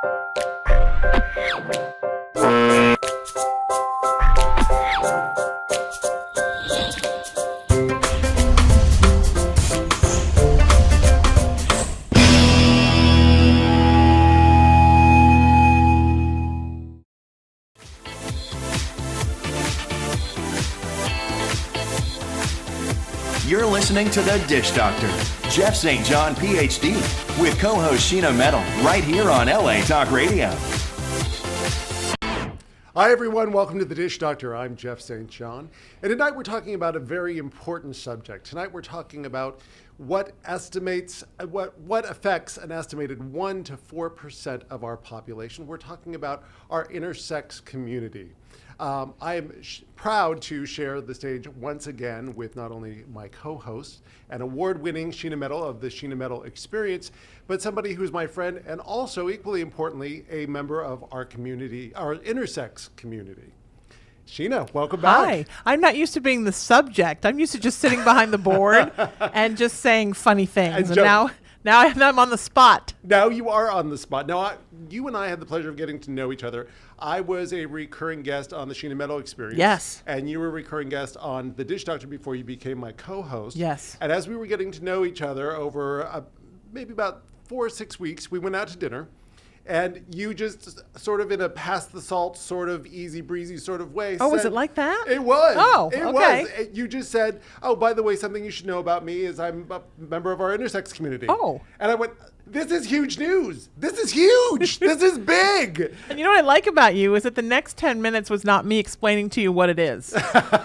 You're listening to The Dish Doctor, Jeff St. John, PhD, with co-host Sheena Metal, right here on LA Talk Radio. Hi everyone, welcome to The Dish Doctor. I'm Jeff St. John, and tonight we're talking about a very important subject. Tonight we're talking about what affects an estimated 1 to 4% of our population. We're talking about our intersex community. I am proud to share the stage once again with not only my co-host and award-winning Sheena Metal of the Sheena Metal Experience, but somebody who's my friend and also, equally importantly, a member of our community, our intersex community. Sheena, welcome back. Hi. I'm not used to being the subject. I'm used to just sitting behind the board and just saying funny things. And now I'm on the spot. Now you are on the spot. Now, you and I had the pleasure of getting to know each other. I was a recurring guest on the Sheena Metal Experience. Yes. And you were a recurring guest on The Dish Doctor before you became my co-host. Yes. And as we were getting to know each other over maybe about 4 or 6 weeks, we went out to dinner. And you just sort of in a pass the salt, sort of easy breezy sort of way. Oh, was it like that? It was. Oh, it okay. was. You just said, oh, by the way, something you should know about me is I'm a member of our intersex community. Oh. And I went, this is huge news. This is huge. This is big. And you know what I like about you is that the next 10 minutes was not me explaining to you what it is.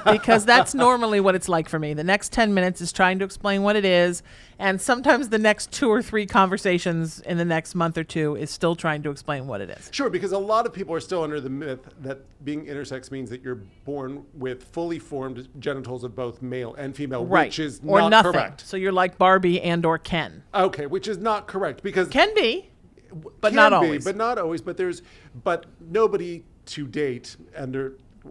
Because that's normally what it's like for me. The next 10 minutes is trying to explain what it is. And sometimes the next 2 or 3 conversations in the next month or two is still trying to explain what it is. Sure, because a lot of people are still under the myth that being intersex means that you're born with fully formed genitals of both male and female, Right. which is or not nothing. correct. So you're like Barbie and or Ken. Okay, which is not correct because Can be, but can not be, always. But not always. But nobody to date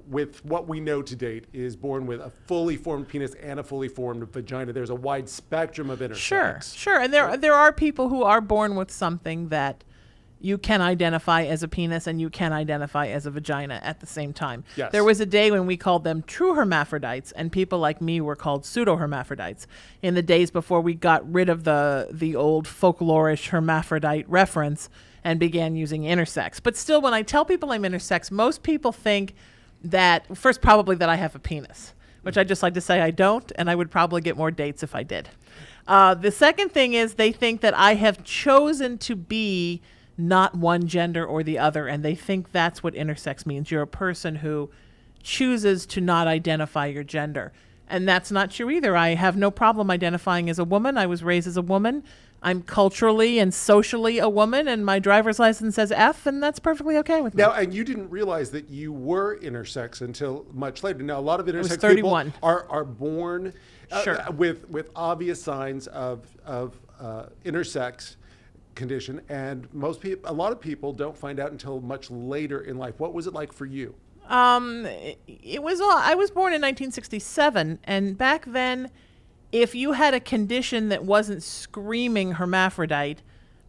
with what we know to date is born with a fully formed penis and a fully formed vagina. There's a wide spectrum of intersex. Sure. And there are people who are born with something that you can identify as a penis and you can identify as a vagina at the same time. Yes. There was a day when we called them true hermaphrodites and people like me were called pseudo-hermaphrodites in the days before we got rid of the old folklorish hermaphrodite reference and began using intersex. But still, when I tell people I'm intersex, most people think that, first, probably that I have a penis, which I just like to say I don't, and I would probably get more dates if I did. The second thing is they think that I have chosen to be not one gender or the other, and they think that's what intersex means. You're a person who chooses to not identify your gender. And that's not true either. I have no problem identifying as a woman. I was raised as a woman. I'm culturally and socially a woman, and my driver's license says F, and that's perfectly okay with me. Now, and you didn't realize that you were intersex until much later. Now, a lot of intersex 31. people are born Sure. with obvious signs of intersex condition, and a lot of people don't find out until much later in life. What was it like for you? I was born in 1967, and back then, if you had a condition that wasn't screaming hermaphrodite,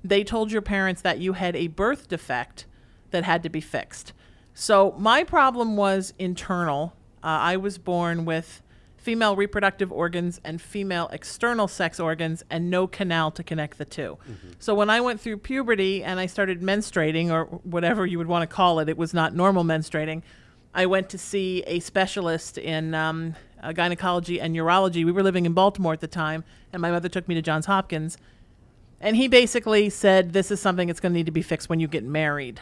they told your parents that you had a birth defect that had to be fixed. So my problem was internal. I was born with female reproductive organs and female external sex organs and no canal to connect the two. Mm-hmm. So when I went through puberty and I started menstruating, or whatever you would want to call it, it was not normal menstruating, I went to see a specialist in gynecology and urology. We were living in Baltimore at the time, and my mother took me to Johns Hopkins. And he basically said, this is something that's going to need to be fixed when you get married.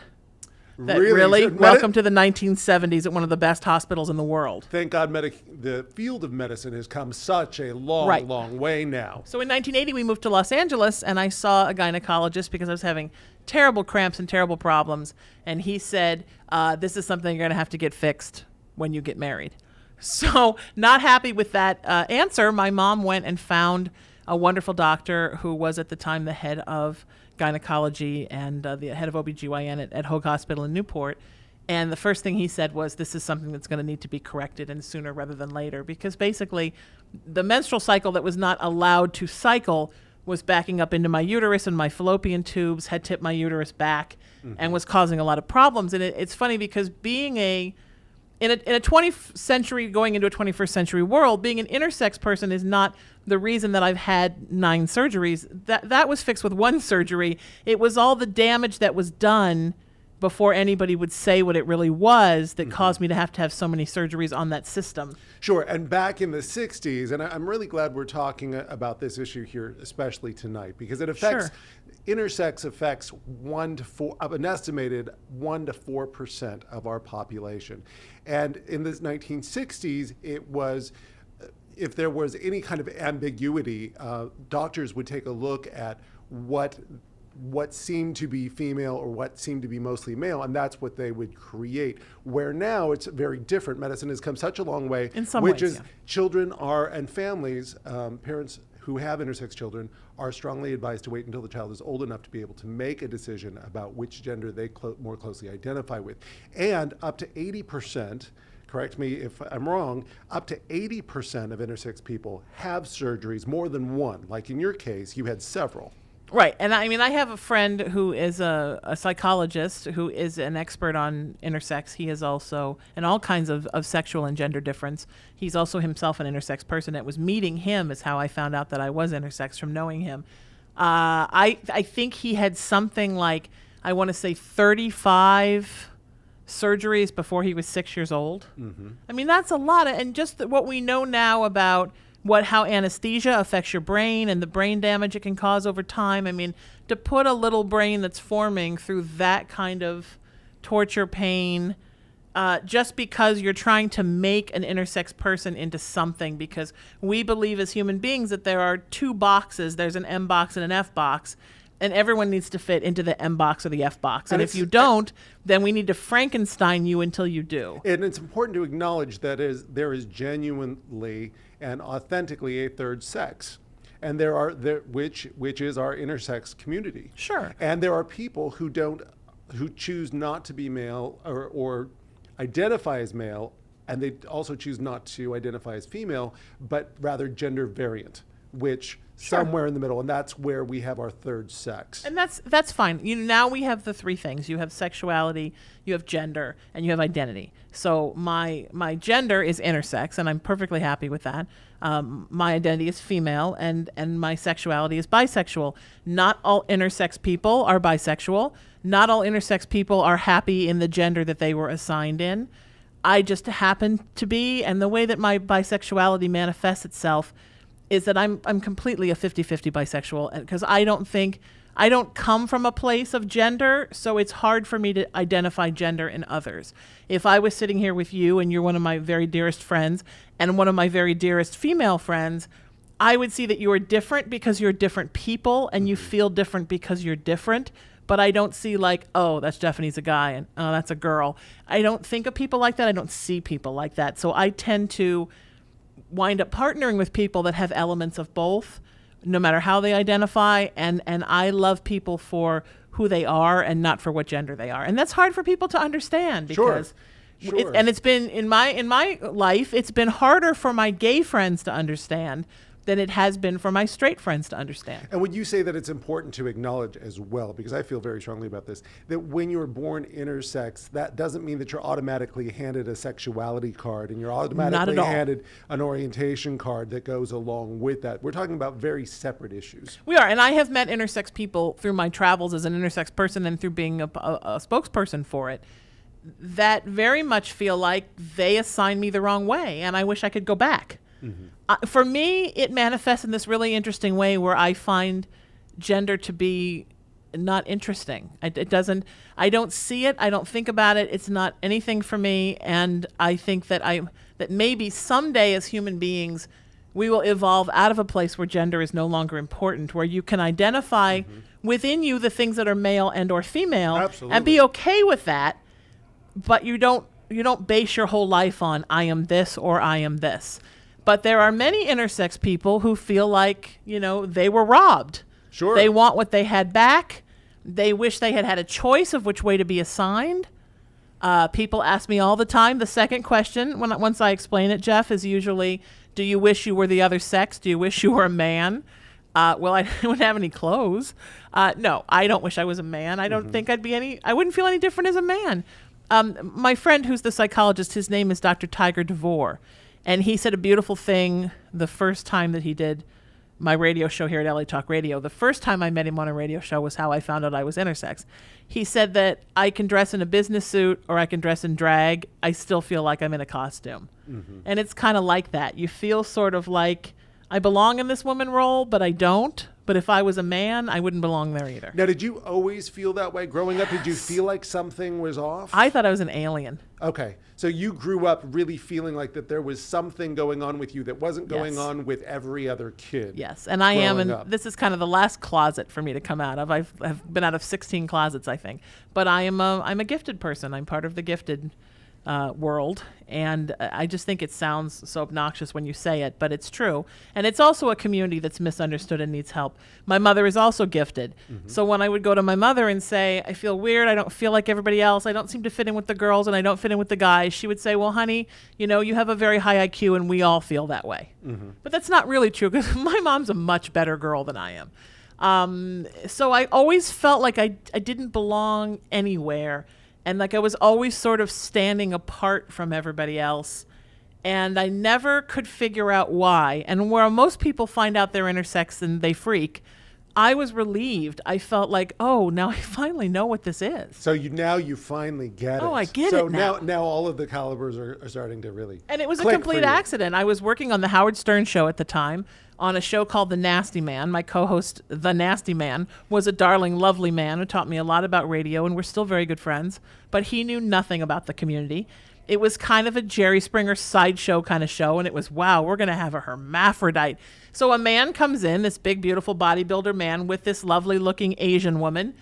Really? Welcome to the 1970s at one of the best hospitals in the world. Thank God the field of medicine has come such a long way now. So in 1980, we moved to Los Angeles, and I saw a gynecologist because I was having terrible cramps and terrible problems. And he said, this is something you're going to have to get fixed when you get married. So not happy with that answer, my mom went and found a wonderful doctor who was at the time the head of gynecology and the head of OBGYN at Hoag Hospital in Newport. And the first thing he said was, this is something that's going to need to be corrected, and sooner rather than later, because basically the menstrual cycle that was not allowed to cycle was backing up into my uterus, and my fallopian tubes had tipped my uterus back and was causing a lot of problems. And it's funny because being in a 20th century going into a 21st century world, being an intersex person is not the reason that I've had 9 surgeries. That was fixed with 1 surgery. It was all the damage that was done before anybody would say what it really was that caused me to have so many surgeries on that system. Sure. And back in the 60s, and I'm really glad we're talking about this issue here, especially tonight, because it affects, intersex affects 1 to 4, an estimated 1 to 4% of our population. And in the 1960s, it was, if there was any kind of ambiguity, doctors would take a look at what seemed to be female or what seemed to be mostly male, and that's what they would create. Where now it's very different. Medicine has come such a long way, in some which ways, is children are, and families, parents who have intersex children are strongly advised to wait until the child is old enough to be able to make a decision about which gender they more closely identify with. And up to 80%, correct me if I'm wrong, up to 80% of intersex people have surgeries, more than one. Like in your case, you had several. Right. And I mean, I have a friend who is a psychologist who is an expert on intersex. He is also, and all kinds of sexual and gender difference. He's also himself an intersex person. It was meeting him is how I found out that I was intersex, from knowing him. I think he had something like, I want to say 35 surgeries before he was 6 years old. I mean, that's a lot. And just what we know now about how anesthesia affects your brain and the brain damage it can cause over time. I mean, to put a little brain that's forming through that kind of torture, pain, just because you're trying to make an intersex person into something, because we believe as human beings that there are 2 boxes. There's an M box and an F box, and everyone needs to fit into the M box or the F box. And if you don't, then we need to Frankenstein you until you do. And it's important to acknowledge that there is genuinely and authentically a third sex, and which is our intersex community. Sure. And there are people who choose not to be male or identify as male, and they also choose not to identify as female, but rather gender variant, which somewhere in the middle, and that's where we have our third sex. And that's fine. Now we have the 3 things. You have sexuality, you have gender, and you have identity. So my gender is intersex, and I'm perfectly happy with that. My identity is female, and my sexuality is bisexual. Not all intersex people are bisexual. Not all intersex people are happy in the gender that they were assigned in. I just happen to be, and the way that my bisexuality manifests itself is that I'm completely a 50-50 bisexual, because I don't come from a place of gender, so it's hard for me to identify gender in others. If I was sitting here with you and you're one of my very dearest friends and one of my very dearest female friends, I would see that you are different because you're different people and you feel different because you're different. But I don't see like, oh, that's Stephanie's a guy and oh, that's a girl. I don't think of people like that. I don't see people like that. So I tend to wind up partnering with people that have elements of both, no matter how they identify, and I love people for who they are and not for what gender they are. And that's hard for people to understand, because Sure. And it's been in my life, it's been harder for my gay friends to understand than it has been for my straight friends to understand. And would you say that it's important to acknowledge as well, because I feel very strongly about this, that when you're born intersex, that doesn't mean that you're automatically handed a sexuality card and you're automatically handed an orientation card that goes along with that. We're talking about very separate issues. We are, and I have met intersex people through my travels as an intersex person and through being a spokesperson for it, that very much feel like they assigned me the wrong way, and I wish I could go back. For me, it manifests in this really interesting way where I find gender to be not interesting. I don't see it. I don't think about it. It's not anything for me. And I think that maybe someday as human beings, we will evolve out of a place where gender is no longer important, where you can identify within you the things that are male and or female. Absolutely. And be okay with that. But you don't base your whole life on I am this or I am this. But there are many intersex people who feel like, they were robbed. Sure. They want what they had back. They wish they had had a choice of which way to be assigned. People ask me all the time. The second question, once I explain it, Jeff, is usually, do you wish you were the other sex? Do you wish you were a man? Well, I wouldn't have any clothes. No, I don't wish I was a man. I don't think I wouldn't feel any different as a man. My friend who's the psychologist, his name is Dr. Tiger DeVore. And he said a beautiful thing the first time that he did my radio show here at LA Talk Radio. The first time I met him on a radio show was how I found out I was intersex. He said that I can dress in a business suit or I can dress in drag. I still feel like I'm in a costume. And it's kind of like that. You feel sort of like I belong in this woman role, but I don't. But if I was a man, I wouldn't belong there either. Now, did you always feel that way growing up? Did you feel like something was off? I thought I was an alien. Okay. So you grew up really feeling like that there was something going on with you that wasn't going Yes. on with every other kid. Yes, and I am, growing and up. this is kind of the last closet for me to come out of. I've been out of 16 closets, I think. But I'm a gifted person. I'm part of the gifted world, and I just think it sounds so obnoxious when you say it, but it's true. And it's also a community that's misunderstood and needs help. My mother is also gifted. So when I would go to my mother and say, I feel weird, I don't feel like everybody else, I don't seem to fit in with the girls, and I don't fit in with the guys, she would say, well, honey, you have a very high IQ, and we all feel that way. But that's not really true, because my mom's a much better girl than I am. So I always felt like I didn't belong anywhere. And like I was always sort of standing apart from everybody else. And I never could figure out why. And where most people find out they're intersex and they freak, I was relieved. I felt like, oh, now I finally know what this is. So you finally get it. Oh, I get so it now. now all of the calibers are starting to really And it was a click complete for you. accident. I was working on the Howard Stern show at the time on a show called The Nasty Man. My co-host, The Nasty Man, was a darling, lovely man who taught me a lot about radio, and we're still very good friends. But he knew nothing about the community. It was kind of a Jerry Springer sideshow kind of show, and it was, wow, we're going to have a hermaphrodite. So a man comes in, this big, beautiful bodybuilder man with this lovely-looking Asian woman.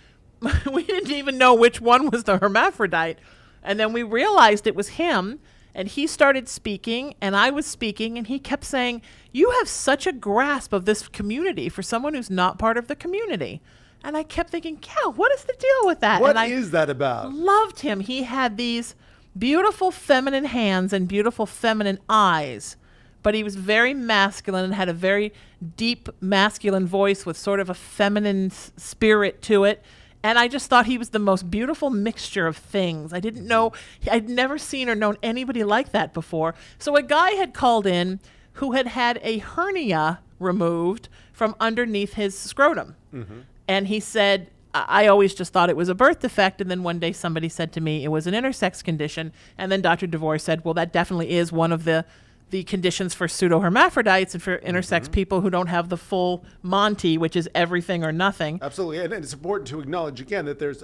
We didn't even know which one was the hermaphrodite. And then we realized it was him. And he started speaking, and I was speaking, and he kept saying, you have such a grasp of this community for someone who's not part of the community. And I kept thinking, yeah, what is the deal with that? What and is that about? Loved him. He had these beautiful feminine hands and beautiful feminine eyes, but he was very masculine and had a very deep masculine voice with sort of a feminine spirit to it. And I just thought he was the most beautiful mixture of things. I didn't know, I'd never seen or known anybody like that before. So a guy had called in who had had a hernia removed from underneath his scrotum. And he said, I always just thought it was a birth defect. And then one day somebody said to me it was an intersex condition. And then Dr. DeVore said, well, that definitely is one of the conditions for pseudohermaphrodites and for intersex people who don't have the full Monty, which is everything or nothing. Absolutely. And it's important to acknowledge again that there's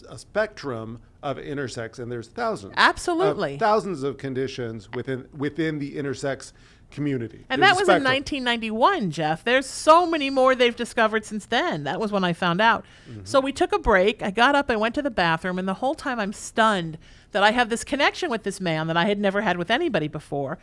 a spectrum of intersex, and there's thousands. Absolutely. Thousands of conditions within the intersex community. And There's that a was in spectrum. 1991, Jeff. There's so many more they've discovered since then. That was when I found out. So we took a break. I got up, I went to the bathroom, and the whole time I'm stunned that I have this connection with this man that I had never had with anybody before.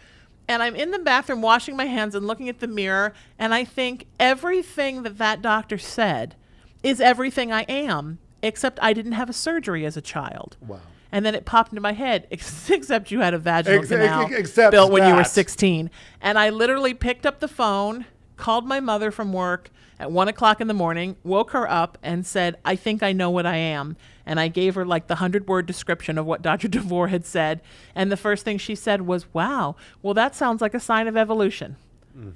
And I'm in the bathroom washing my hands and looking at the mirror, and I think everything that doctor said is everything I am, except I didn't have a surgery as a child. Wow. And then it popped into my head, except you had a vaginal canal except built when you were that. 16. And I literally picked up the phone, called my mother from work at 1 o'clock in the morning, woke her up and said, I think I know what I am. And I gave her like the 100-word description of what Dr. DeVore had said. And the first thing she said was, wow, well, that sounds like a sign of evolution.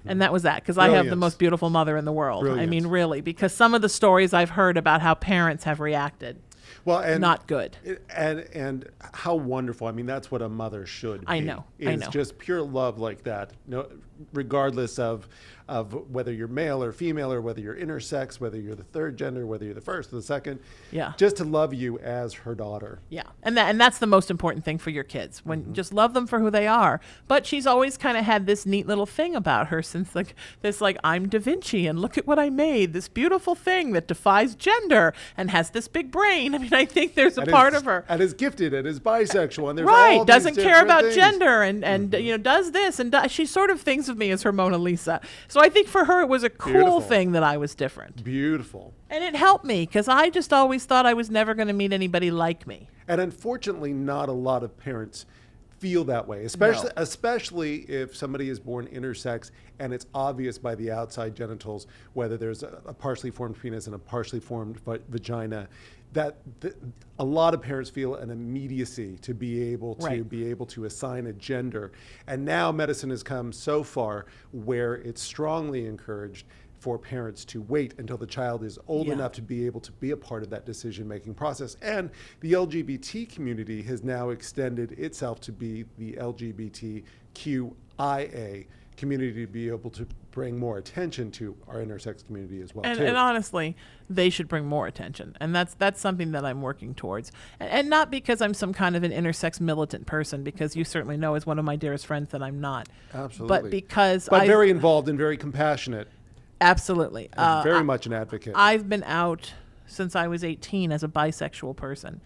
And that was that, because I have the Brilliant. most beautiful mother in the world. I Brilliant. mean, really, because some of the stories I've heard about how parents have reacted, Well, and not good. And how wonderful. I mean, that's what a mother should be. I know. Is just pure love like that. No, regardless of whether you're male or female, or whether you're intersex, whether you're the third gender, whether you're the first or the second. Yeah. Just to love you as her daughter. Yeah, and that's the most important thing for your kids. When just love them for who they are. But she's always kind of had this neat little thing about her since this I'm Da Vinci and look at what I made, this beautiful thing that defies gender and has this big brain. I mean, I think there's a And part is- of her. And is gifted and is bisexual and there's all Right, these doesn't care different about things. gender and does this and she sort of thinks of me as her Mona Lisa. So I think for her it was a cool Beautiful. thing that I was different. Beautiful. And it helped me because I just always thought I was never going to meet anybody like me. And unfortunately, not a lot of parents feel that way, especially if somebody is born intersex and it's obvious by the outside genitals whether there's a partially formed penis and a partially formed vagina. That a lot of parents feel an immediacy to be able to assign a gender, and now medicine has come so far where it's strongly encouraged for parents to wait until the child is old enough to be able to be a part of that decision-making process. And the LGBT community has now extended itself to be the LGBTQIA community to be able to bring more attention to our intersex community as well, too. And honestly, they should bring more attention. And that's something that I'm working towards. And not because I'm some kind of an intersex militant person, because you certainly know as one of my dearest friends that I'm not. Absolutely. But because But very involved and very compassionate. Absolutely. Very much an advocate. I've been out since I was 18 as a bisexual person.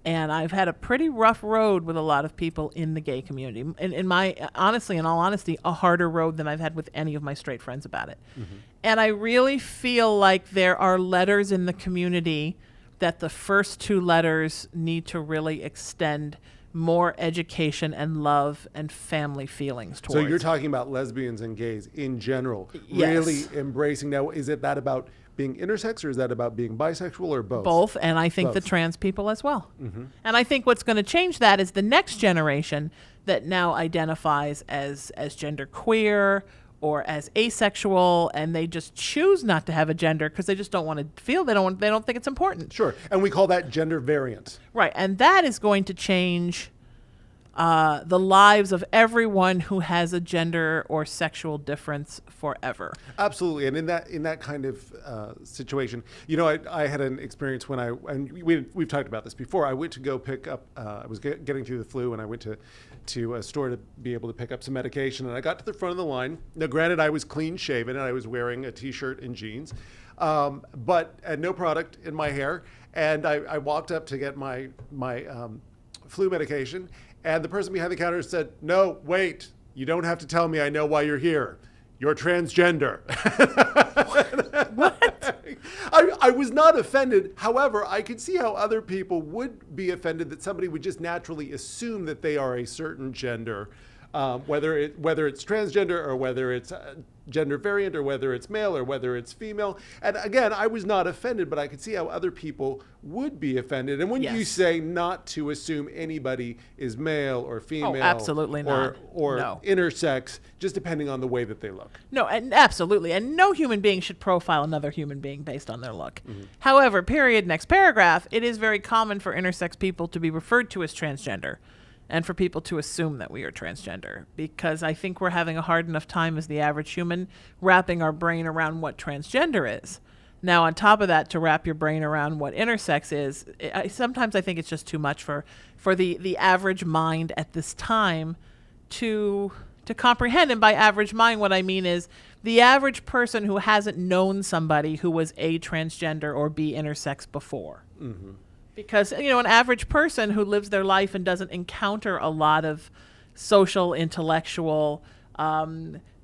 And I've had a pretty rough road with a lot of people in the gay community. In all honesty, a harder road than I've had with any of my straight friends about it. Mm-hmm. And I really feel like there are letters in the community that the first two letters need to really extend more education and love and family feelings towards. So you're talking about lesbians and gays in general, Yes. really embracing. Now, is it that about being intersex, or is that about being bisexual, or both? Both, and I think the Both. trans people as well. Mm-hmm. And I think what's going to change that is the next generation that now identifies as gender queer or as asexual, and they just choose not to have a gender because they just don't want to feel, they don't think it's important. Sure, and we call that gender variant. Right, and that is going to change the lives of everyone who has a gender or sexual difference forever. Absolutely, and in that kind of situation, I had an experience when we've talked about this before. I went to go pick up. I was getting through the flu, and I went to a store to be able to pick up some medication. And I got to the front of the line. Now, granted, I was clean shaven and I was wearing a t-shirt and jeans, but no product in my hair. And I walked up to get my flu medication. And the person behind the counter said, "No, wait, you don't have to tell me. I know why you're here. You're transgender." What? I was not offended. However, I could see how other people would be offended that somebody would just naturally assume that they are a certain gender, whether it's transgender or whether it's gender variant or whether it's male or whether it's female. And again, I was not offended, but I could see how other people would be offended. And when Yes. you say not to assume anybody is male or female, absolutely not. or No. intersex, just depending on the way that they look. No, and absolutely. And no human being should profile another human being based on their look. Mm-hmm. However, period, next paragraph, it is very common for intersex people to be referred to as transgender and for people to assume that we are transgender, because I think we're having a hard enough time as the average human wrapping our brain around what transgender is. Now, on top of that, to wrap your brain around what intersex is, sometimes I think it's just too much for the average mind at this time to comprehend. And by average mind, what I mean is the average person who hasn't known somebody who was A, transgender, or B, intersex before. Mm-hmm. Because, an average person who lives their life and doesn't encounter a lot of social, intellectual,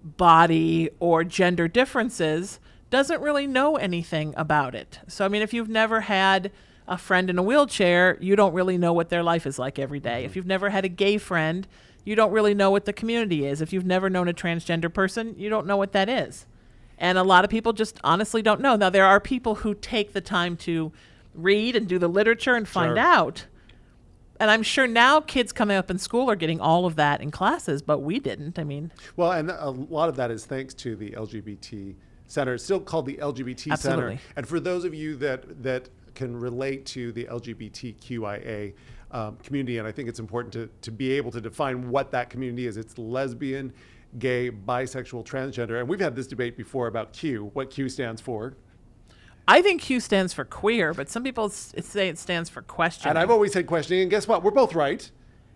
body, or gender differences doesn't really know anything about it. So, if you've never had a friend in a wheelchair, you don't really know what their life is like every day. If you've never had a gay friend, you don't really know what the community is. If you've never known a transgender person, you don't know what that is. And a lot of people just honestly don't know. Now, there are people who take the time to read and do the literature and find out. And I'm sure now kids coming up in school are getting all of that in classes, but we didn't. Well, and a lot of that is thanks to the LGBT Center. It's still called the LGBT Absolutely. Center. And for those of you that can relate to the LGBTQIA community, and I think it's important to be able to define what that community is. It's lesbian, gay, bisexual, transgender. And we've had this debate before about Q, what Q stands for. I think Q stands for queer, but some people say it stands for questioning. And I've always said questioning, and guess what? We're both right.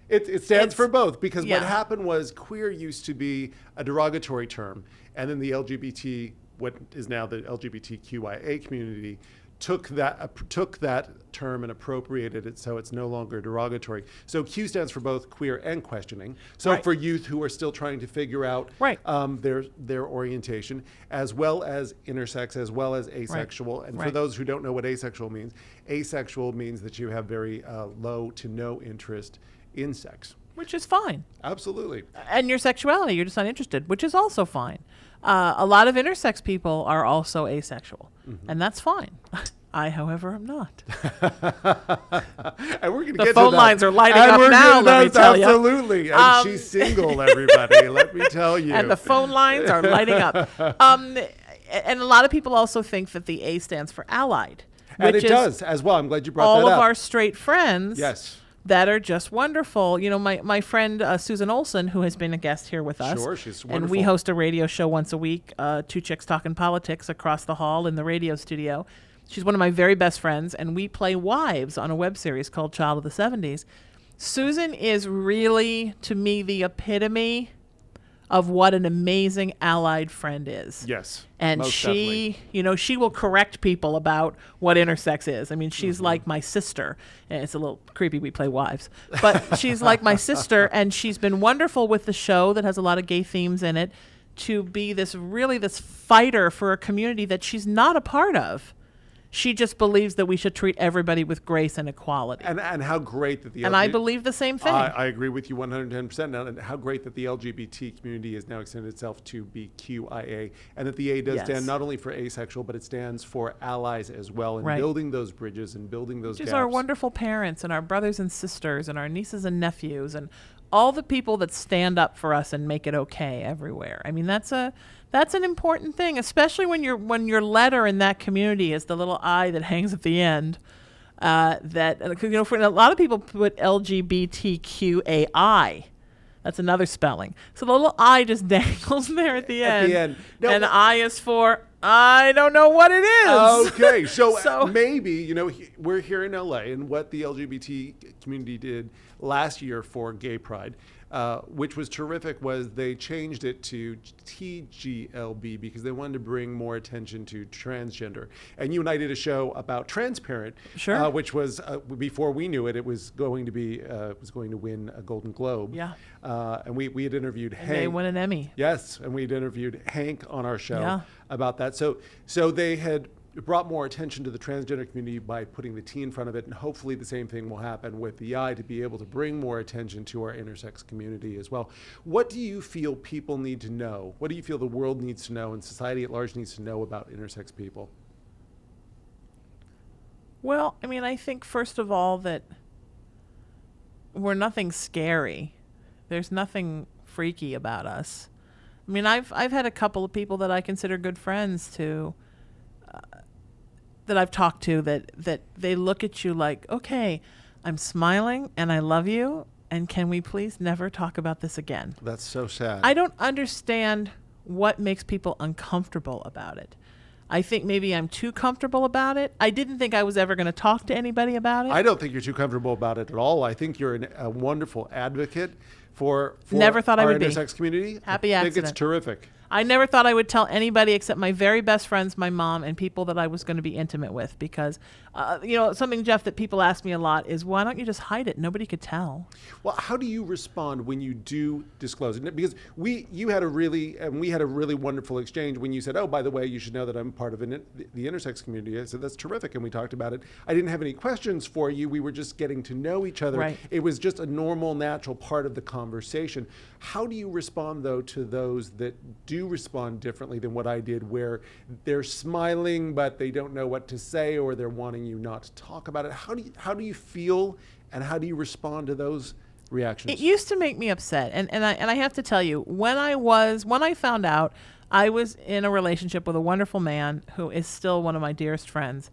It stands for both, because what happened was queer used to be a derogatory term, and then the LGBT, what is now the LGBTQIA community, took that term and appropriated it so it's no longer derogatory. So Q stands for both queer and questioning. So for youth who are still trying to figure out their orientation, as well as intersex, as well as asexual. And for those who don't know what asexual means that you have very low to no interest in sex. which is fine. Absolutely. And your sexuality, you're just not interested, which is also fine. A lot of intersex people are also asexual, and that's fine. I, however, am not. And we're going to The get to phone that. lines are lighting And up we're now, gonna- let me tell ya. Absolutely. And she's single, everybody. Let me tell you. And the phone lines are lighting up. And a lot of people also think that the A stands for allied. And which it is does as well. I'm glad you brought all that of up. our straight friends Yes. that are just wonderful. You know, my friend Susan Olson, who has been a guest here with us. Sure, she's And wonderful. we host a radio show once a week, Two Chicks Talking Politics, across the hall in the radio studio. She's one of my very best friends, and we play wives on a web series called Child of the 70s. Susan is really, to me, the epitome of what an amazing allied friend is. Yes. And most she, definitely. you know, she will correct people about what intersex is. I mean, she's Mm-hmm. like my sister. And it's a little creepy we play wives. But she's like my sister, and she's been wonderful with the show that has a lot of gay themes in it to be this fighter for a community that she's not a part of. She just believes that we should treat everybody with grace and equality. And how great that the And I believe the same thing. I agree with you 110%. Now, and how great that the LGBT community has now extended itself to be QIA, and that the A does Yes. stand not only for asexual, but it stands for allies as well, and Right. building those bridges and building those Which gaps. is our wonderful parents and our brothers and sisters and our nieces and nephews and all the people that stand up for us and make it okay everywhere. I mean, that's an important thing, especially when your letter in that community is the little I that hangs at the end. That you know, for a lot of people put LGBTQAI. That's another spelling. So the little I just dangles there at the At end. the end. No, and but- I is for I don't know what it is. Okay, so, So- maybe, you know, we're here in LA, and what the LGBT community did last year for Gay Pride, which was terrific, was they changed it to TGLB because they wanted to bring more attention to transgender. And you and I did a show about Transparent, Sure. which was before we knew it, it was going to win a Golden Globe. Yeah. And we had interviewed And Hank. they won an Emmy. Yes, and we'd interviewed Hank on our show Yeah. about that. So they had brought more attention to the transgender community by putting the T in front of it, and hopefully the same thing will happen with the I to be able to bring more attention to our intersex community as well. What do you feel people need to know? What do you feel the world needs to know and society at large needs to know about intersex people? Well, I mean, I think first of all that we're nothing scary. There's nothing freaky about us. I mean, I've had a couple of people that I consider good friends that I've talked to that they look at you like, okay, I'm smiling and I love you, and can we please never talk about this again? That's so sad. I don't understand what makes people uncomfortable about it. I think maybe I'm too comfortable about it. I didn't think I was ever going to talk to anybody about it. I don't think you're too comfortable about it at all. I think you're a wonderful advocate for Never thought I our would be. intersex community. Happy I think it's accident. terrific. I never thought I would tell anybody except my very best friends, my mom, and people that I was going to be intimate with. Because, you know, something, Jeff, that people ask me a lot is, why don't you just hide it? Nobody could tell. Well, how do you respond when you do disclose it? Because we had a really wonderful exchange when you said, "Oh, by the way, you should know that I'm part of the intersex community." I said, "That's terrific," and we talked about it. I didn't have any questions for you. We were just getting to know each other. Right. It was just a normal, natural part of the conversation. How do you respond, though, to those that do respond differently than what I did, where they're smiling but they don't know what to say, or they're wanting you not to talk about it? How do you feel, and how do you respond to those reactions? It used to make me upset, and I have to tell you, when I found out I was in a relationship with a wonderful man who is still one of my dearest friends,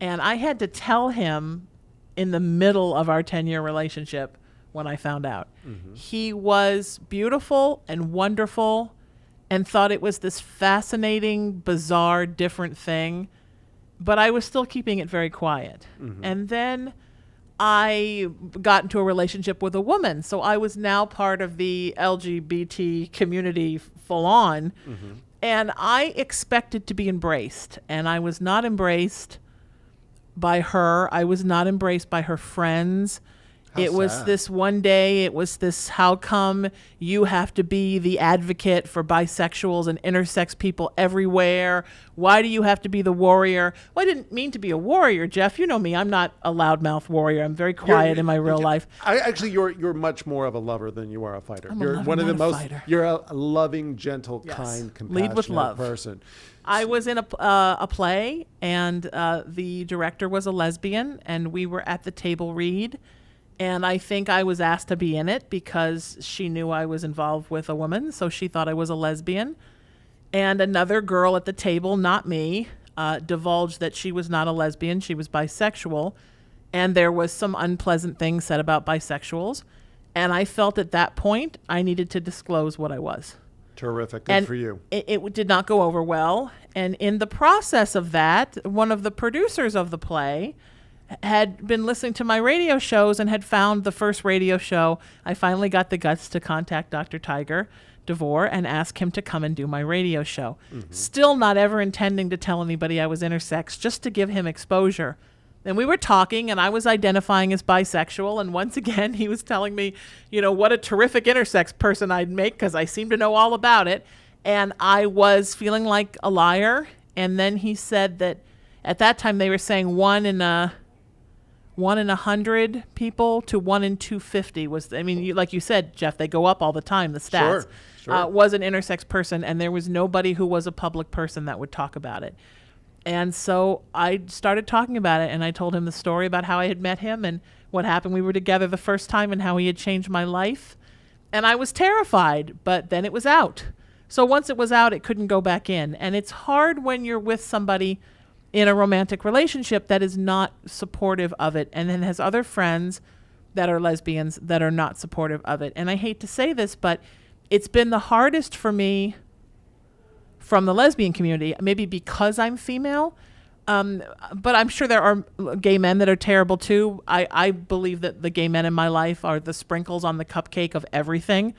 and I had to tell him in the middle of our 10-year relationship when I found out. Mm-hmm. He was beautiful and wonderful and thought it was this fascinating, bizarre, different thing, but I was still keeping it very quiet. Mm-hmm. And then I got into a relationship with a woman, so I was now part of the LGBT community full on, and I expected to be embraced, and I was not embraced by her. I was not embraced by her friends. It was sad. this one day, it was this, how come you have to be the advocate for bisexuals and intersex people everywhere? Why do you have to be the warrior? Well, I didn't mean to be a warrior, Jeff. You know me. I'm not a loudmouth warrior. I'm very quiet in my real life. Actually, you're much more of a lover than you are a fighter. I'm a You're lover, one of the not a most. fighter. You're a loving, gentle, Yes. kind, Lead with compassionate love. person. I was in a play, and the director was a lesbian, and we were at the table read. And I think I was asked to be in it because she knew I was involved with a woman, so she thought I was a lesbian. And another girl at the table, not me, divulged that she was not a lesbian, she was bisexual. And there was some unpleasant things said about bisexuals. And I felt at that point I needed to disclose what I was. Terrific. Good And for you. it did not go over well. And in the process of that, one of the producers of the play had been listening to my radio shows and had found the first radio show. I finally got the guts to contact Dr. Tiger DeVore and ask him to come and do my radio show. Still not ever intending to tell anybody I was intersex, just to give him exposure. And we were talking, and I was identifying as bisexual. And once again, he was telling me, what a terrific intersex person I'd make because I seem to know all about it. And I was feeling like a liar. And then he said that at that time they were saying 1 in 100 people to 1 in 250 was, like you said, Jeff, they go up all the time, the stats. Sure. Was an intersex person, and there was nobody who was a public person that would talk about it. And so I started talking about it, and I told him the story about how I had met him and what happened. We were together the first time and how he had changed my life. And I was terrified, but then it was out. So once it was out, it couldn't go back in. And it's hard when you're with somebody in a romantic relationship that is not supportive of it and then has other friends that are lesbians that are not supportive of it. And I hate to say this, but it's been the hardest for me from the lesbian community, maybe because I'm female, but I'm sure there are gay men that are terrible too. I believe that the gay men in my life are the sprinkles on the cupcake of everything.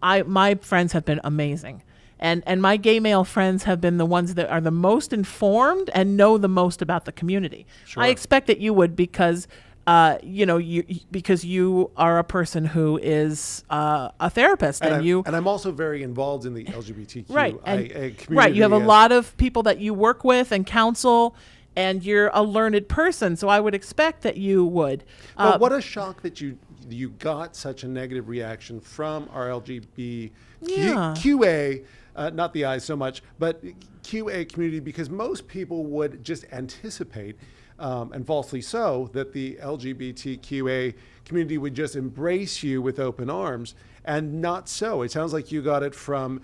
My friends have been amazing. And my gay male friends have been the ones that are the most informed and know the most about the community. Sure. I expect that you would because you are a person who is a therapist, and I'm also very involved in the LGBTQ community. Right. You have a lot of people that you work with and counsel, and you're a learned person. So I would expect that you would. But what a shock that you got such a negative reaction from our LGBTQA. Not the I so much, but QA community, because most people would just anticipate, and falsely so, that the LGBTQA community would just embrace you with open arms, and not so. It sounds like you got it from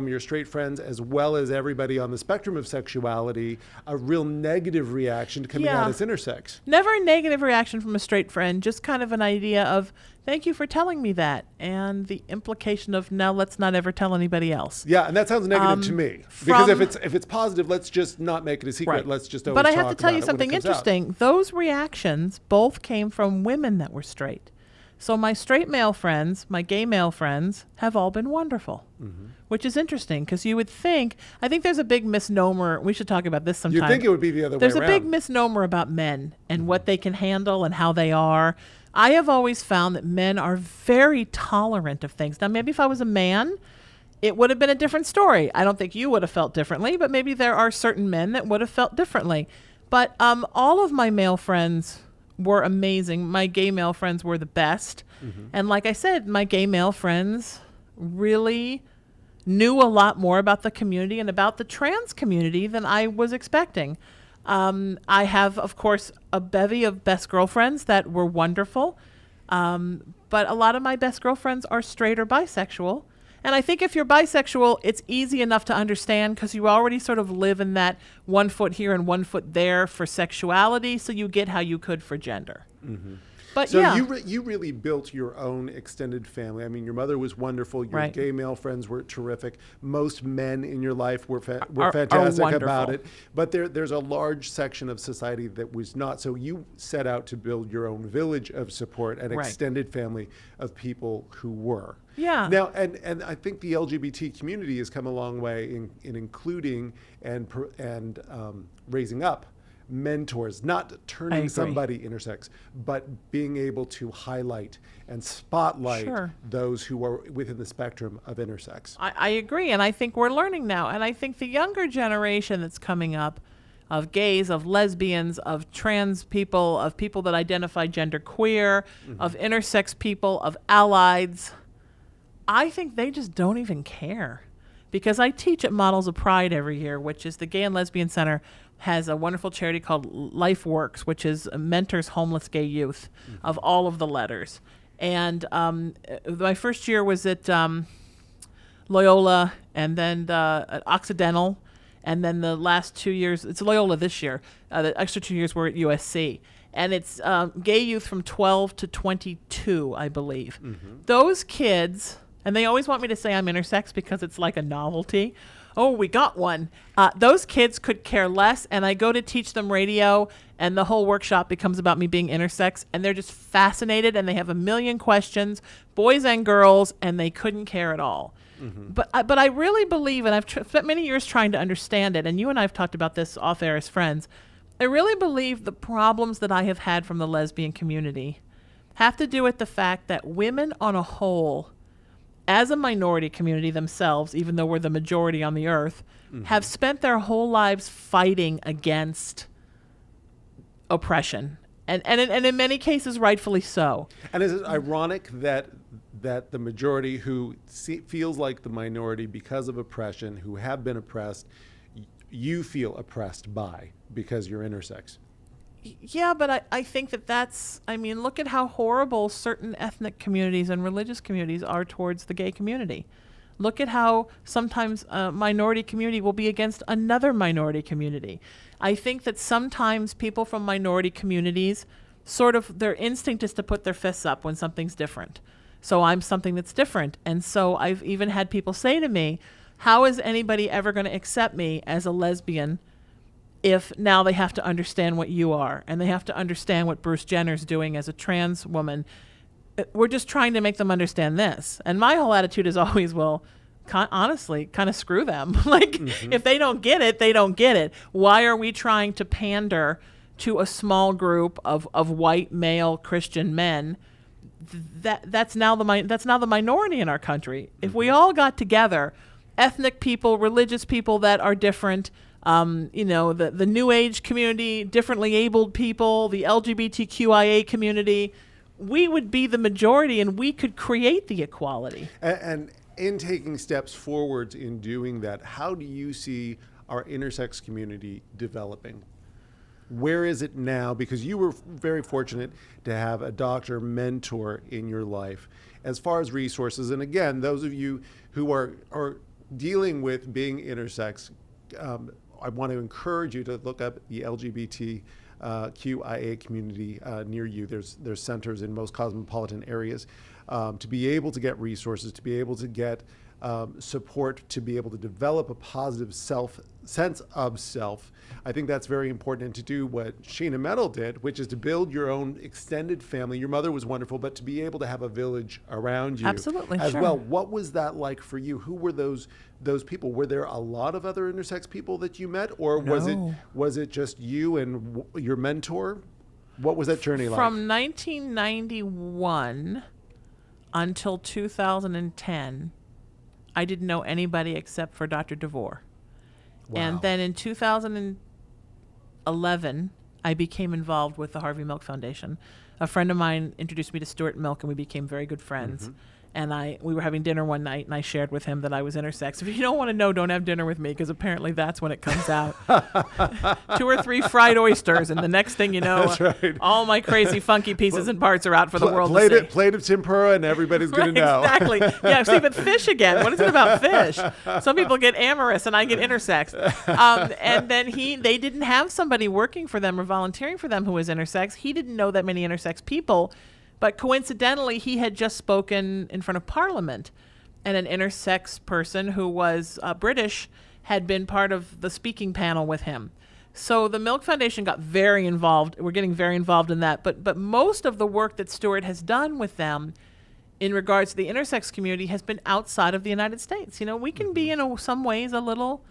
your straight friends as well as everybody on the spectrum of sexuality, a real negative reaction to coming out as intersex. Never a negative reaction from a straight friend, just kind of an idea of, thank you for telling me that, and the implication of, now let's not ever tell anybody else. Yeah, and that sounds negative to me. Because if it's positive, let's just not make it a secret. Right. Let's just always But I talk have to tell you about it when it something comes out. interesting. Those reactions both came from women that were straight. So my straight male friends, my gay male friends, have all been wonderful, which is interesting because you would think, I think there's a big misnomer. We should talk about this sometime. You'd think it would be the other way There's around. a big misnomer about men and what they can handle and how they are. I have always found that men are very tolerant of things. Now, maybe if I was a man, it would have been a different story. I don't think you would have felt differently, but maybe there are certain men that would have felt differently. But all of my male friends were amazing. My gay male friends were the best. And like I said, my gay male friends really knew a lot more about the community and about the trans community than I was expecting. I have, of course, a bevy of best girlfriends that were wonderful. But a lot of my best girlfriends are straight or bisexual. And I think if you're bisexual, it's easy enough to understand because you already sort of live in that 1 foot here and 1 foot there for sexuality, so you get how you could for gender. But So yeah. you really built your own extended family. I mean, your mother was wonderful. Your Right. gay male friends were terrific. Most men in your life were Are fantastic wonderful. about it. But there's a large section of society that was not. So you set out to build your own village of support and Right. extended family of people who were. Yeah. Now, and I think the LGBT community has come a long way in including and raising up mentors, not turning agree. somebody intersex, but being able to highlight and spotlight Sure. those who are within the spectrum of intersex. I agree, and I think we're learning now. And I think the younger generation that's coming up, of gays, of lesbians, of trans people, of people that identify gender queer, of intersex people, of allieds, I think they just don't even care. Because I teach at Models of Pride every year, which is the Gay and Lesbian Center has a wonderful charity called Life Works, which is mentors homeless gay youth of all of the letters. And my first year was at Loyola, and then at Occidental, and then the last 2 years, it's Loyola this year, the extra 2 years were at USC. And it's gay youth from 12 to 22, I believe. Those kids, and they always want me to say I'm intersex because it's like a novelty. Oh, we got one. Those kids could care less, and I go to teach them radio, and the whole workshop becomes about me being intersex, and they're just fascinated, and they have a million questions, boys and girls, and they couldn't care at all. But I really believe, and I've spent many years trying to understand it, and you and I have talked about this off air as friends, I really believe the problems that I have had from the lesbian community have to do with the fact that women on a whole, as a minority community themselves, even though we're the majority on the earth, have spent their whole lives fighting against oppression. And in many cases, rightfully so. And is it ironic that the majority who feels like the minority because of oppression, who have been oppressed, you feel oppressed by because you're intersex? Yeah, but I think look at how horrible certain ethnic communities and religious communities are towards the gay community. Look at how sometimes a minority community will be against another minority community. I think that sometimes people from minority communities, sort of their instinct is to put their fists up when something's different. So I'm something that's different. And so I've even had people say to me, how is anybody ever going to accept me as a lesbian if now they have to understand what you are, and they have to understand what Bruce Jenner's doing as a trans woman? We're just trying to make them understand this. And my whole attitude is always, well, honestly, kind of screw them. If they don't get it, they don't get it. Why are we trying to pander to a small group of white male Christian men? That's now the minority in our country. If we all got together, ethnic people, religious people that are different, the New Age community, differently abled people, the LGBTQIA community, we would be the majority, and we could create the equality. And in taking steps forwards in doing that, how do you see our intersex community developing? Where is it now? Because you were very fortunate to have a doctor mentor in your life. As far as resources, and again, those of you who are dealing with being intersex, I want to encourage you to look up the LGBTQIA community near you. There's centers in most cosmopolitan areas to be able to get resources, to be able to get support, to be able to develop a positive sense of self. I think that's very important, and to do what Sheena Metal did, which is to build your own extended family. Your mother was wonderful, but to be able to have a village around you Absolutely, as sure. well. What was that like for you? Who were those people? Were there a lot of other intersex people that you met, or No. was it just you and your mentor? What was that journey like? From 1991 until 2010, I didn't know anybody except for Dr. DeVore. Wow. And then in 2011, I became involved with the Harvey Milk Foundation. A friend of mine introduced me to Stuart Milk, and we became very good friends. And we were having dinner one night, and I shared with him that I was intersex. If you don't want to know, don't have dinner with me, because apparently that's when it comes out. 2 or 3 fried oysters, and the next thing you know, That's right. all my crazy funky pieces and parts are out for the world to see. Plate of tempura, and everybody's going to know. Exactly. Yeah, see, but fish again. What is it about fish? Some people get amorous, and I get intersex. And then they didn't have somebody working for them or volunteering for them who was intersex. He didn't know that many intersex people. But coincidentally, he had just spoken in front of Parliament, and an intersex person who was British had been part of the speaking panel with him. So the Milk Foundation got very involved. We're getting very involved in that. But most of the work that Stuart has done with them in regards to the intersex community has been outside of the United States. You know, we can be in some ways a little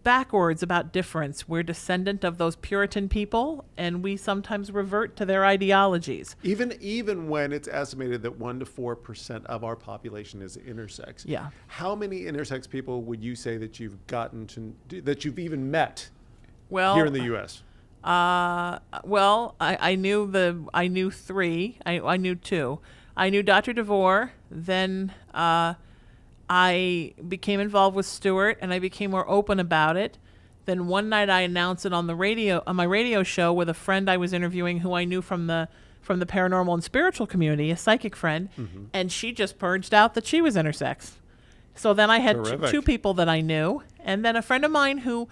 backwards about difference. We're descendant of those Puritan people, and we sometimes revert to their ideologies. Even when it's estimated that 1 to 4% of our population is intersex. Yeah. How many intersex people would you say that you've that you've even met Well, here in the U.S.? Well, I knew three. I knew two. I knew Dr. DeVore. Then I became involved with Stuart, and I became more open about it. Then one night I announced it on the radio, on my radio show, with a friend I was interviewing who I knew from the paranormal and spiritual community, a psychic friend, and she just purged out that she was intersex. So then I had Terrific. two people that I knew, and then a friend of mine who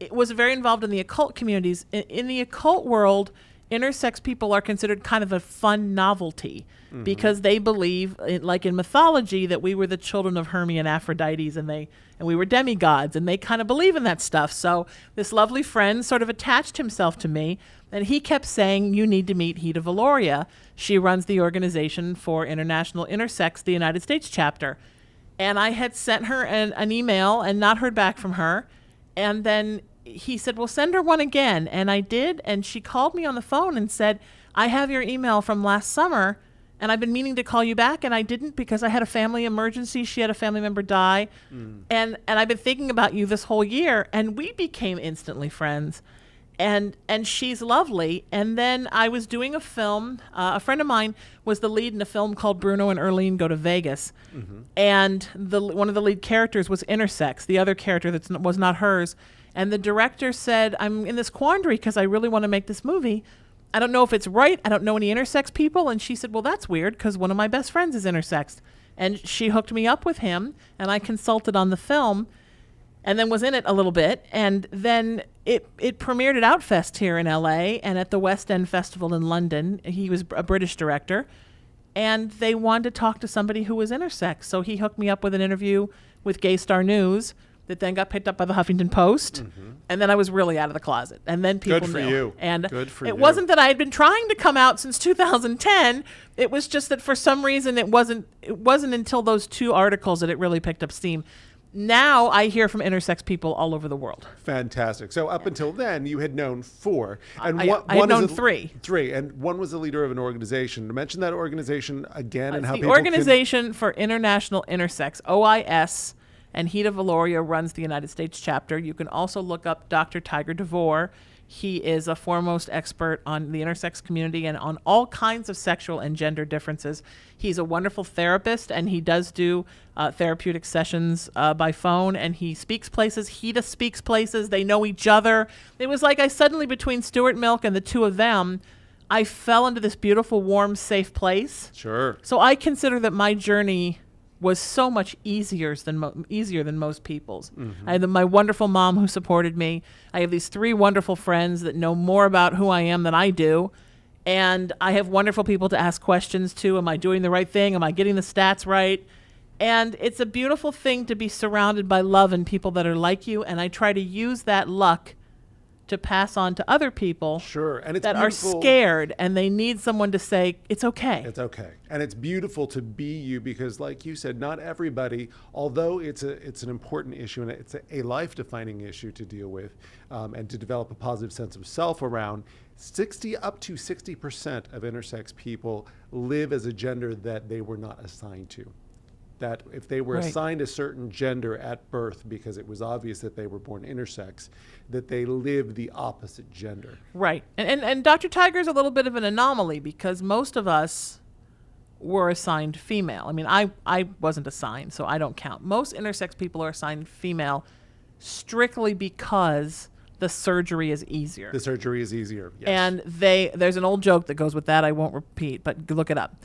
was very involved in the occult communities. In the occult world, intersex people are considered kind of a fun novelty because they believe, like in mythology, that we were the children of Hermes and Aphrodites, and we were demigods, and they kind of believe in that stuff. So this lovely friend sort of attached himself to me, and he kept saying, "You need to meet Hida Valoria. She runs the Organization for International Intersex, the United States chapter." And I had sent her an email and not heard back from her. And then he said, "Well, send her one again." And I did. And she called me on the phone and said, "I have your email from last summer, and I've been meaning to call you back, and I didn't because I had a family emergency. She had a family member die. And I've been thinking about you this whole year." And we became instantly friends. And she's lovely. And then I was doing a film. A friend of mine was the lead in a film called Bruno and Erlene Go to Vegas. And one of the lead characters was intersex, the other character was not hers. And the director said, "I'm in this quandary because I really want to make this movie. I don't know if it's right. I don't know any intersex people." And she said, "Well, that's weird because one of my best friends is intersex." And she hooked me up with him, and I consulted on the film, and then was in it a little bit. And then it premiered at Outfest here in LA and at the West End Festival in London. He was a British director, and they wanted to talk to somebody who was intersex. So he hooked me up with an interview with Gay Star News that then got picked up by the Huffington Post. And then I was really out of the closet. And then people Good for knew. you. And Good for it you. wasn't that I had been trying to come out since 2010. It was just that for some reason it wasn't until those two articles that it really picked up steam. Now I hear from intersex people all over the world. Fantastic. So up until then, you had known four. And I one had known is three. Three. And one was the leader of an organization. To mention that organization again and how The people Organization for International Intersex, OIS, and Hida Valoria runs the United States chapter. You can also look up Dr. Tiger DeVore. He is a foremost expert on the intersex community and on all kinds of sexual and gender differences. He's a wonderful therapist, and he does do therapeutic sessions by phone, and he speaks places. Hida speaks places. They know each other. It was like I suddenly, between Stuart Milk and the two of them, I fell into this beautiful, warm, safe place. Sure. So I consider that my journey was so much easier than most people's. I had my wonderful mom who supported me. I have these three wonderful friends that know more about who I am than I do. And I have wonderful people to ask questions to. Am I doing the right thing? Am I getting the stats right? And it's a beautiful thing to be surrounded by love and people that are like you. And I try to use that luck to pass on to other people Sure. And it's that beautiful. are scared and they need someone to say, it's okay. It's okay. And it's beautiful to be you because, like you said, not everybody, although it's an important issue and it's a life-defining issue to deal with and to develop a positive sense of self around, up to 60% of intersex people live as a gender that they were not assigned to. That if they were Right. assigned a certain gender at birth because it was obvious that they were born intersex, that they live the opposite gender. Right. And Dr. Tiger's a little bit of an anomaly because most of us were assigned female. I mean, I wasn't assigned, so I don't count. Most intersex people are assigned female strictly because the surgery is easier. The surgery is easier. Yes. And there's an old joke that goes with that I won't repeat, but look it up.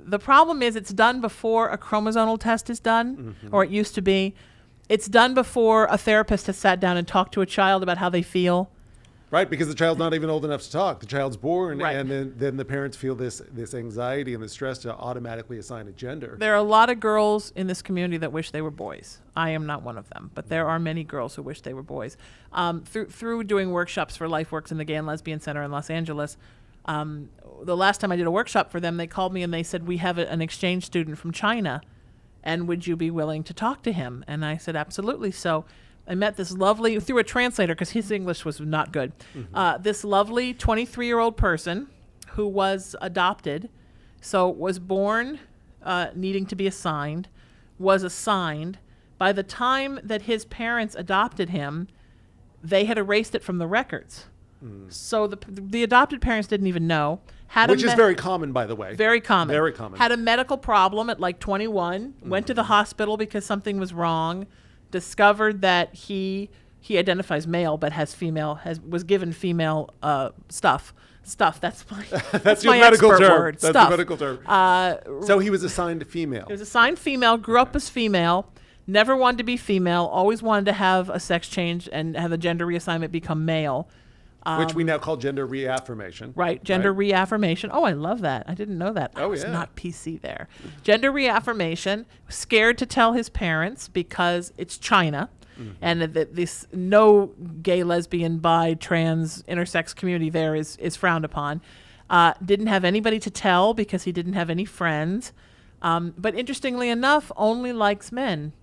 The problem is it's done before a chromosomal test is done, or it used to be. It's done before a therapist has sat down and talked to a child about how they feel. Right, because the child's not even old enough to talk. The child's born, Right. and then the parents feel this anxiety and the stress to automatically assign a gender. There are a lot of girls in this community that wish they were boys. I am not one of them, but there are many girls who wish they were boys. Through doing workshops for LifeWorks in the Gay and Lesbian Center in Los Angeles, the last time I did a workshop for them, they called me and they said, we have an exchange student from China, and would you be willing to talk to him? And I said, absolutely. So I met this lovely, through a translator, because his English was not good, this lovely 23-year-old person who was adopted, so was born needing to be assigned, was assigned. By the time that his parents adopted him, they had erased it from the records. So the adopted parents didn't even know. Which is very common, by the way. Very common. Very common. Had a medical problem at like 21, went to the hospital because something was wrong, discovered that he identifies male but was given female stuff. That's my That's your my medical expert term. word. That's Stuff. the medical term. So he was assigned female. He was assigned female, grew up as female, never wanted to be female, always wanted to have a sex change and have a gender reassignment become male. Which we now call gender reaffirmation. Right, gender reaffirmation. Oh, I love that. I didn't know that. I was not PC there. Gender reaffirmation, scared to tell his parents because it's China. And this no gay, lesbian, bi, trans, intersex community there is frowned upon. Didn't have anybody to tell because he didn't have any friends. But interestingly enough, only likes men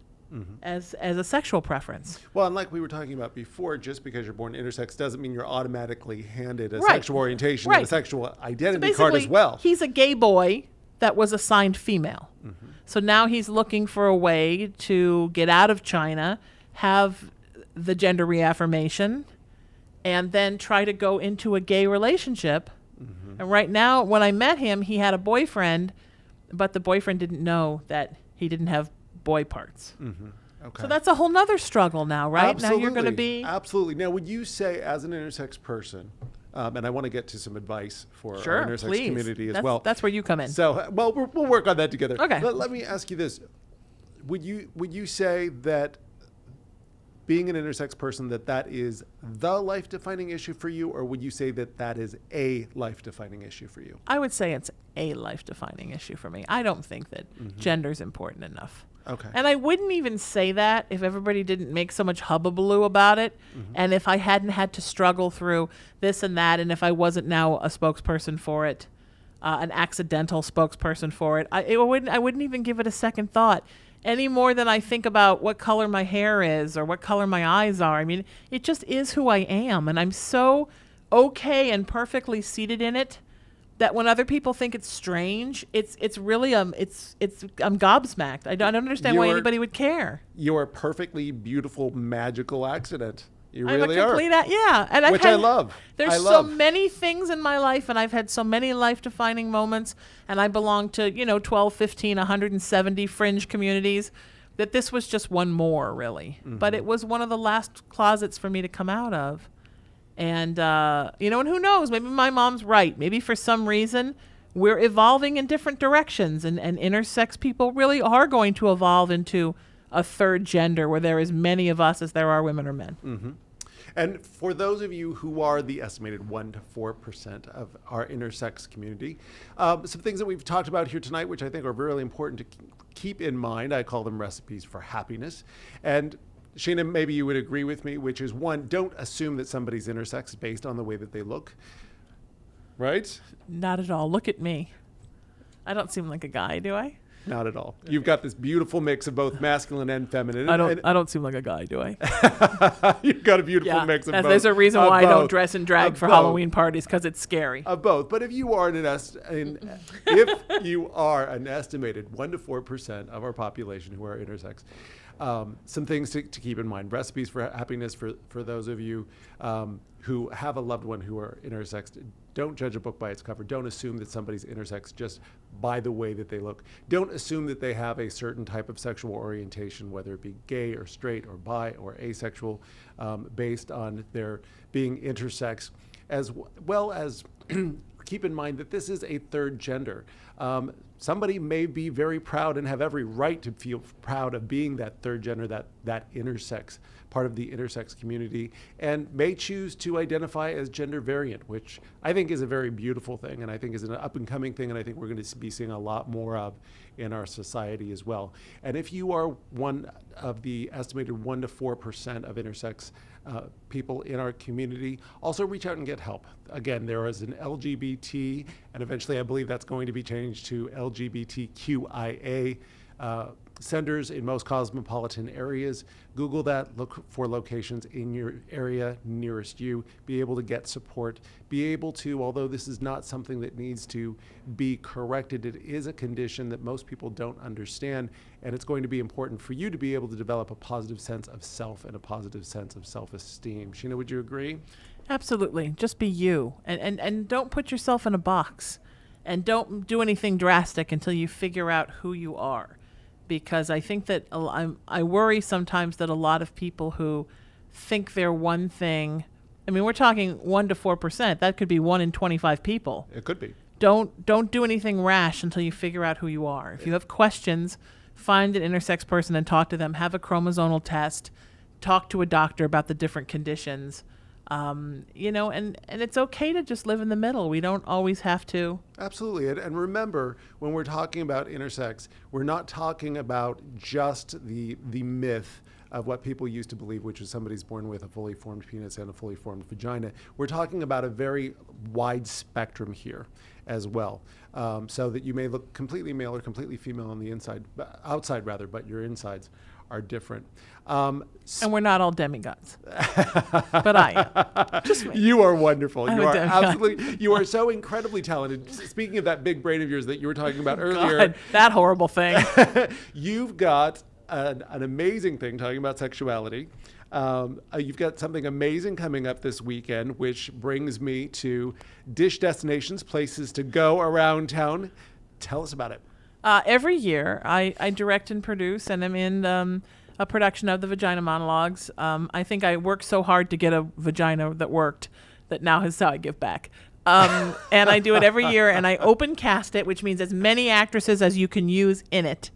as a sexual preference. Well, and like we were talking about before, just because you're born intersex doesn't mean you're automatically handed a Right. sexual orientation Right. and a sexual identity So card as basically, well. he's a gay boy that was assigned female. So now he's looking for a way to get out of China, have the gender reaffirmation, and then try to go into a gay relationship. And right now, when I met him, he had a boyfriend, but the boyfriend didn't know that he didn't have boy parts. Okay. So that's a whole nother struggle now, right? Absolutely. Now you're going to be... Absolutely. Now, would you say, as an intersex person, and I want to get to some advice for Sure, our intersex please. community as That's- well. that's where you come in. So, well, we'll work on that together. Okay. Let me ask you this: Would you say that being an intersex person that is the life-defining issue for you, or would you say that is a life-defining issue for you? I would say it's a life-defining issue for me. I don't think that gender's important enough. Okay. And I wouldn't even say that if everybody didn't make so much hubbubaloo about it, and if I hadn't had to struggle through this and that, and if I wasn't now a spokesperson for it, an accidental spokesperson for it, I wouldn't even give it a second thought. Any more than I think about what color my hair is or what color my eyes are. I mean, it just is who I am, and I'm so okay and perfectly seated in it that when other people think it's strange, it's really I'm gobsmacked. I don't understand why anybody would care. You're a perfectly beautiful, magical accident. You I'm really a are. complete and Which I love. There's I so love. many things in my life, and I've had so many life-defining moments, and I belong to 12, 15, 170 fringe communities, that this was just one more, really. But it was one of the last closets for me to come out of. And, and who knows, maybe my mom's right. Maybe for some reason we're evolving in different directions, and intersex people really are going to evolve into a third gender where there are as many of us as there are women or men. And for those of you who are the estimated 1 to 4% of our intersex community, some things that we've talked about here tonight, which I think are really important to keep in mind, I call them recipes for happiness. And Sheena, maybe you would agree with me, which is one, don't assume that somebody's intersex based on the way that they look. Right? Not at all. Look at me. I don't seem like a guy, do I? Not at all. You've got this beautiful mix of both masculine and feminine. I don't seem like a guy, do I? You've got a beautiful mix of both. There's a reason why I both. don't dress in drag for both. Halloween parties, because it's scary. Of both. But if you are if you are an estimated 1 to 4% of our population who are intersex, some things to keep in mind. Recipes for happiness for those of you who have a loved one who are intersex. Don't judge a book by its cover. Don't assume that somebody's intersex just by the way that they look. Don't assume that they have a certain type of sexual orientation, whether it be gay or straight or bi or asexual, based on their being intersex, as well as keep in mind that this is a third gender. Somebody may be very proud and have every right to feel proud of being that third gender, that intersex, part of the intersex community, and may choose to identify as gender variant, which I think is a very beautiful thing, and I think is an up and coming thing, and I think we're going to be seeing a lot more of in our society as well. And if you are one of the estimated 1 to 4% of intersex people in our community, also reach out and get help. Again, there is an LGBT, and eventually I believe that's going to be changed to LGBTQIA centers in most cosmopolitan areas. Google that, look for locations in your area nearest you, be able to get support, be able to, although this is not something that needs to be corrected, it is a condition that most people don't understand, and it's going to be important for you to be able to develop a positive sense of self and a positive sense of self-esteem. Sheena, would you agree? Absolutely. Just be you, and don't put yourself in a box, and don't do anything drastic until you figure out who you are. Because I think that I worry sometimes that a lot of people who think they're one thing, I mean, we're talking 1 to 4%. That could be 1 in 25 people. It could be. Don't do anything rash until you figure out who you are. If you have questions, find an intersex person and talk to them. Have a chromosomal test. Talk to a doctor about the different conditions. And it's okay to just live in the middle. We don't always have to. Absolutely. And remember, when we're talking about intersex, we're not talking about just the myth of what people used to believe, which is somebody's born with a fully formed penis and a fully formed vagina. We're talking about a very wide spectrum here as well. So that you may look completely male or completely female on the outside, but your insides are different. And we're not all demigods. But I am. Just me. You are wonderful. I'm You a are demigod. absolutely, you are so incredibly talented. Speaking of that big brain of yours that you were talking about earlier, God, that horrible thing. you've got an amazing thing talking about sexuality. You've got something amazing coming up this weekend, which brings me to Dish Destinations, places to go around town. Tell us about it. Every year, I direct and produce, and I'm in a production of the Vagina Monologues. I think I worked so hard to get a vagina that worked that now is how I give back. And I do it every year, and I open cast it, which means as many actresses as you can use in it.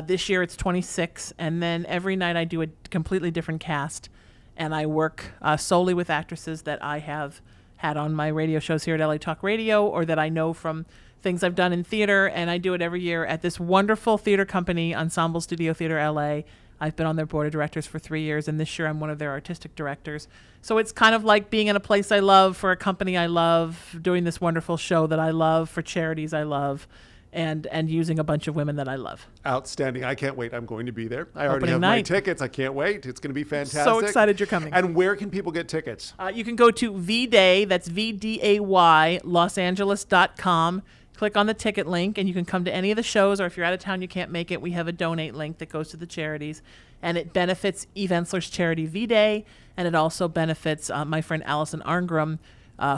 This year it's 26, and then every night I do a completely different cast, and I work solely with actresses that I have had on my radio shows here at LA Talk Radio, or that I know from things I've done in theater, and I do it every year at this wonderful theater company, Ensemble Studio Theater LA. I've been on their board of directors for 3 years, and this year I'm one of their artistic directors. So it's kind of like being in a place I love, for a company I love, doing this wonderful show that I love, for charities I love, and using a bunch of women that I love. Outstanding. I can't wait. I'm going to be there. I already Opening have night. my tickets. I can't wait. It's going to be fantastic. So excited you're coming. And where can people get tickets? You can go to VDAY, that's VDAY, LosAngeles.com. Click on the ticket link, and you can come to any of the shows, or if you're out of town you can't make it, we have a donate link that goes to the charities, and it benefits Eve Ensler's charity V-Day, and it also benefits my friend Allison Arngrim,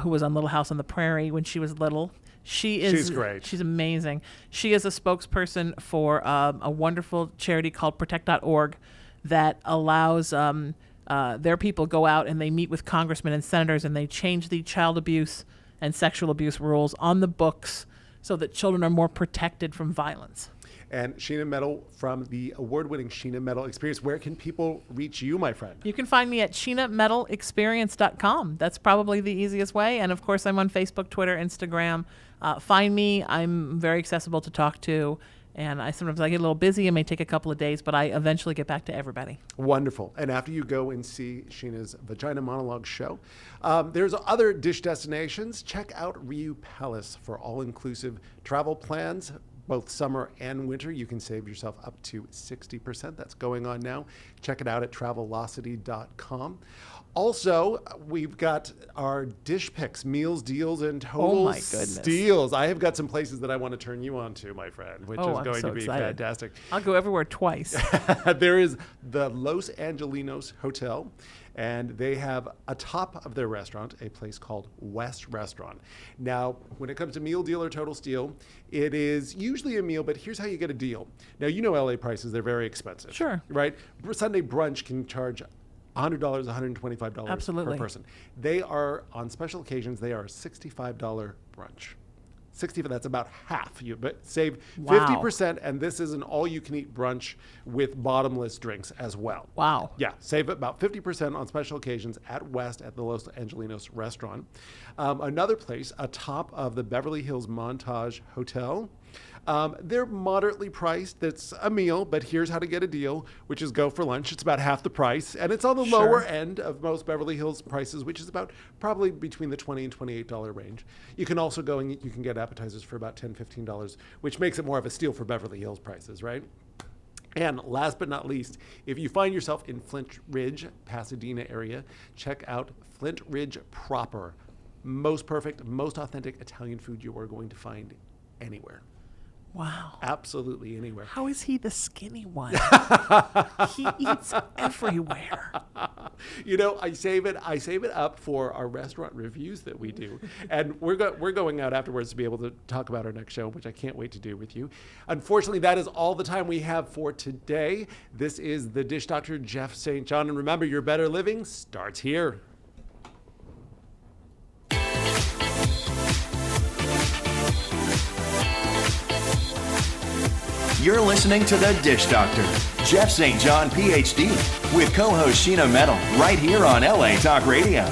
who was on Little House on the Prairie when she was little. She's great. She's amazing. She is a spokesperson for a wonderful charity called Protect.org that allows their people go out and they meet with congressmen and senators, and they change the child abuse and sexual abuse rules on the books so that children are more protected from violence. And Sheena Metal from the award-winning Sheena Metal Experience. Where can people reach you, my friend? You can find me at SheenaMetalExperience.com. That's probably the easiest way. And of course, I'm on Facebook, Twitter, Instagram. Find me. I'm very accessible to talk to. And sometimes I get a little busy. It may take a couple of days, but I eventually get back to everybody. Wonderful. And after you go and see Sheena's Vagina Monologue show, there's other Dish destinations. Check out Riu Palace for all-inclusive travel plans, both summer and winter. You can save yourself up to 60%. That's going on now. Check it out at Travelocity.com. Also, we've got our Dish Picks, meals, deals, and total Oh my goodness. steals. I have got some places that I want to turn you on to, my friend, which is I'm going so to be excited. fantastic. I'll go everywhere twice. There is the Los Angelinos Hotel, and they have atop of their restaurant a place called West Restaurant. Now, when it comes to meal deal or total steal, it is usually a meal, but here's how you get a deal. Now, you know LA prices, they're very expensive. Sure. Right? Sunday brunch can charge $100, $125 Absolutely. per person. They are, on special occasions, they are a $65 brunch. 60, that's about half. You save Wow. 50%, and this is an all-you-can-eat brunch with bottomless drinks as well. Wow. Yeah, save about 50% on special occasions at West at the Los Angelinos restaurant. Another place atop of the Beverly Hills Montage Hotel They're moderately priced. That's a meal, but here's how to get a deal, which is go for lunch. It's about half the price, and it's on the lower end of most Beverly Hills prices, which is about probably between the $20 and $28 range. You can also go and you can get appetizers for about $10, $15, which makes it more of a steal for Beverly Hills prices, right? And last but not least, if you find yourself in Flint Ridge, Pasadena area, check out Flint Ridge proper. Most perfect, most authentic Italian food you are going to find anywhere. Wow. Absolutely anywhere. How is he the skinny one? He eats everywhere. You know, I save it up for our restaurant reviews that we do, and we're going out afterwards to be able to talk about our next show, which I can't wait to do with you. Unfortunately, that is all the time we have for today. This is the Dish Doctor, Jeff St. John, and remember, your better living starts here. You're listening to The Dish Doctor, Jeff St. John, PhD, with co-host Sheena Metal, right here on LA Talk Radio.